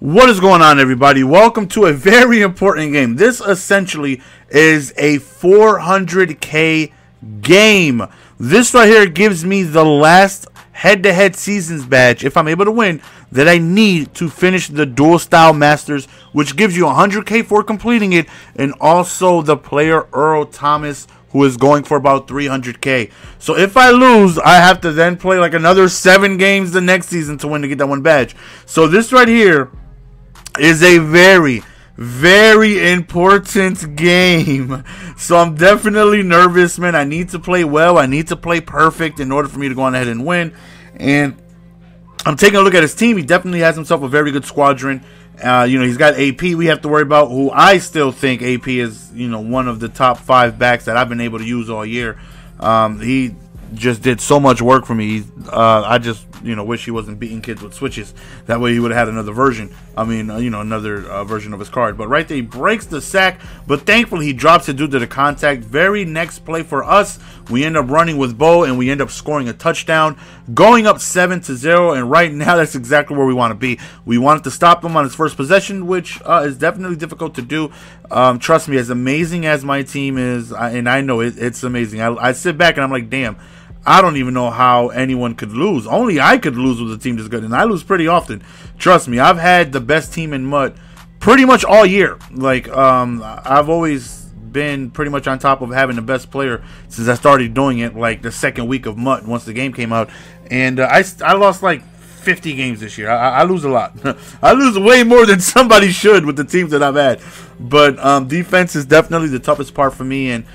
What is going on, everybody? Welcome to a very important game. This essentially is a 400k game. This right here gives me the last head-to-head seasons badge, if I'm able to win, that I need to finish the dual style masters, which gives you 100k for completing it, and also the player Earl Thomas, who is going for about 300k. So if I lose, I have to then play like another 7 games the next season to win to get that one badge. So this right here is a very, very important game. So I'm definitely nervous, man. I need to play well. I need to play perfect in order for me to go on ahead and win. And I'm taking a look at his team. He definitely has himself a very good squadron. He's got AP we have to worry about, who I still think AP is, one of the top 5 backs that I've been able to use all year. He just did so much work for me. I just, wish he wasn't beating kids with switches. That way he would have had another version. Another version of his card. But right there, he breaks the sack, but thankfully he drops it due to the contact. Very next play for us, we end up running with Bo, and we end up scoring a touchdown, going up 7-0, and right now that's exactly where we want to be. We wanted to stop him on his first possession, which is definitely difficult to do. Trust me, as amazing as my team is, and I know it's amazing, I sit back and I'm like, damn, I don't even know how anyone could lose. Only I could lose with a team this good, and I lose pretty often. Trust me, I've had the best team in MUT pretty much all year. I've always been pretty much on top of having the best player since I started doing it, like the second week of MUT once the game came out. And I lost like 50 games this year. I lose a lot. I lose way more than somebody should with the teams that I've had. But defense is definitely the toughest part for me, and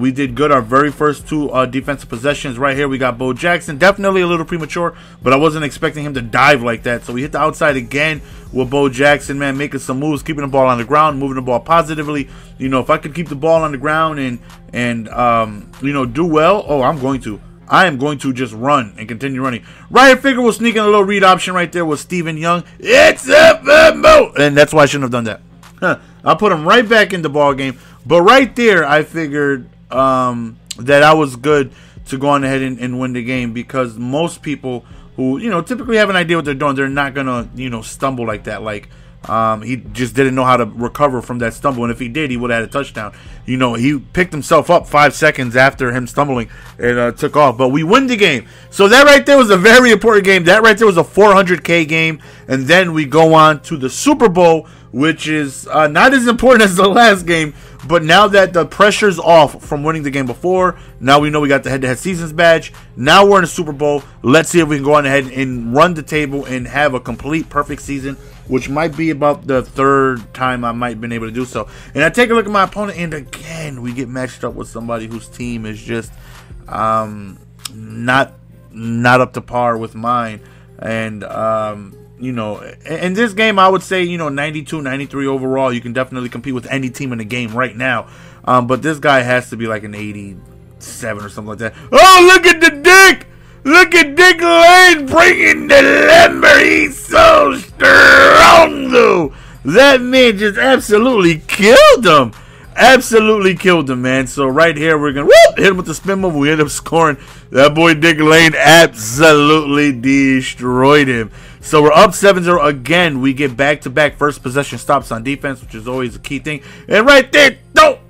we did good our very first 2 defensive possessions. Right here we got Bo Jackson, definitely a little premature, but I wasn't expecting him to dive like that. So we hit the outside again with Bo Jackson, man, making some moves, keeping the ball on the ground, moving the ball positively. If I could keep the ball on the ground and do well, I am going to just run and continue running. Right, I figure we'll sneak in a little read option right there with Steven Young. It's a Bimbo! And that's why I shouldn't have done that. I'll put him right back in the ball game. But right there, I figured that I was good to go on ahead and win the game, because most people who, typically have an idea what they're doing, they're not going to, stumble like that. He just didn't know how to recover from that stumble, and if he did, he would have had a touchdown. He picked himself up 5 seconds after him stumbling and took off. But we win the game. So that right there was a very important game. That right there was a 400k game. And then we go on to the Super Bowl, which is not as important as the last game. But now that the pressure's off from winning the game before, now we know we got the head-to-head seasons badge. Now we're in the Super Bowl. Let's see if we can go on ahead and run the table and have a complete perfect season, which might be about the 3rd time I might have been able to do so. And I take a look at my opponent, and again, we get matched up with somebody whose team is just not up to par with mine. And in this game, I would say, 92, 93 overall. You can definitely compete with any team in the game right now. But this guy has to be like an 87 or something like that. Oh, look at the dick! Look at Dick Lane bringing the lumber. He's so strong, though. That man just absolutely killed him. Absolutely killed him, man. So right here, we're going to hit him with the spin move. We end up scoring. That boy Dick Lane absolutely destroyed him. So we're up 7-0 again. We get back-to-back first possession stops on defense, which is always a key thing. And right there, don't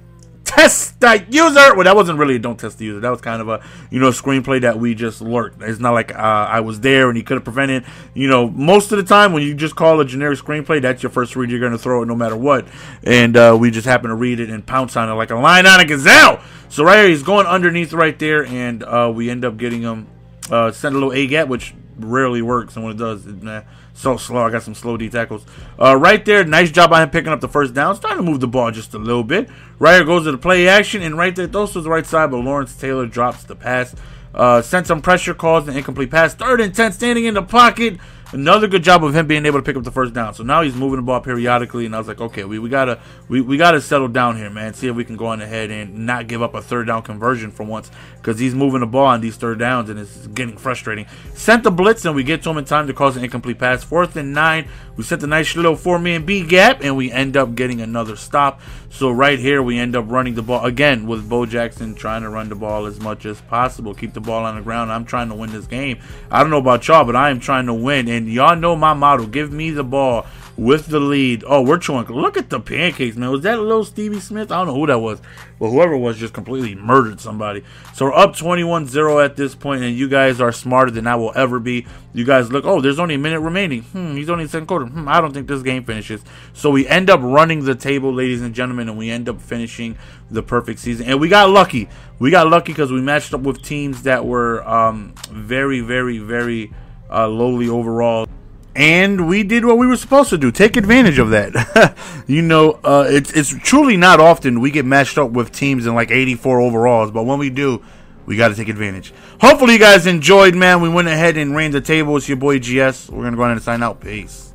test the user. Well, that wasn't really a don't test the user. That was kind of a, screenplay that we just lurked. It's not like I was there and he could have prevented. Most of the time when you just call a generic screenplay, that's your first read. You're going to throw it no matter what. And we just happen to read it and pounce on it like a lion on a gazelle. So right here, he's going underneath right there, and we end up getting him send a little A-gap, which rarely works, and when it does, it's so slow. I got some slow D tackles. Right there, nice job on him picking up the first down. Starting to move the ball just a little bit. Right here goes to the play action, and right there, throws to the right side, but Lawrence Taylor drops the pass. Sent some pressure, caused an incomplete pass. 3rd and 10, standing in the pocket. Another good job of him being able to pick up the first down. So now he's moving the ball periodically, and I was like, okay, we gotta settle down here, man. See if we can go on ahead and not give up a 3rd down conversion for once, because he's moving the ball on these 3rd downs, and it's getting frustrating. Sent the blitz, and we get to him in time to cause an incomplete pass. 4th and 9, we sent a nice little 4-man B gap, and we end up getting another stop. So right here, we end up running the ball again with Bo Jackson trying to run the ball as much as possible, keep the ball on the ground. I'm trying to win this game. I don't know about y'all, but I am trying to win. And y'all know my motto: give me the ball with the lead. Oh, we're chewing. Look at the pancakes, man. Was that little Stevie Smith? I don't know who that was. But whoever it was just completely murdered somebody. So we're up 21-0 at this point, and you guys are smarter than I will ever be. You guys look, oh, there's only a minute remaining. He's only in the second quarter. I don't think this game finishes. So we end up running the table, ladies and gentlemen, and we end up finishing the perfect season. And we got lucky. We got lucky because we matched up with teams that were very, very, very lowly overall. And we did what we were supposed to do. Take advantage of that. You know, it's truly not often we get matched up with teams in like 84 overalls. But when we do, we got to take advantage. Hopefully you guys enjoyed, man. We went ahead and ran the table. It's your boy GS. We're going to go ahead and sign out. Peace.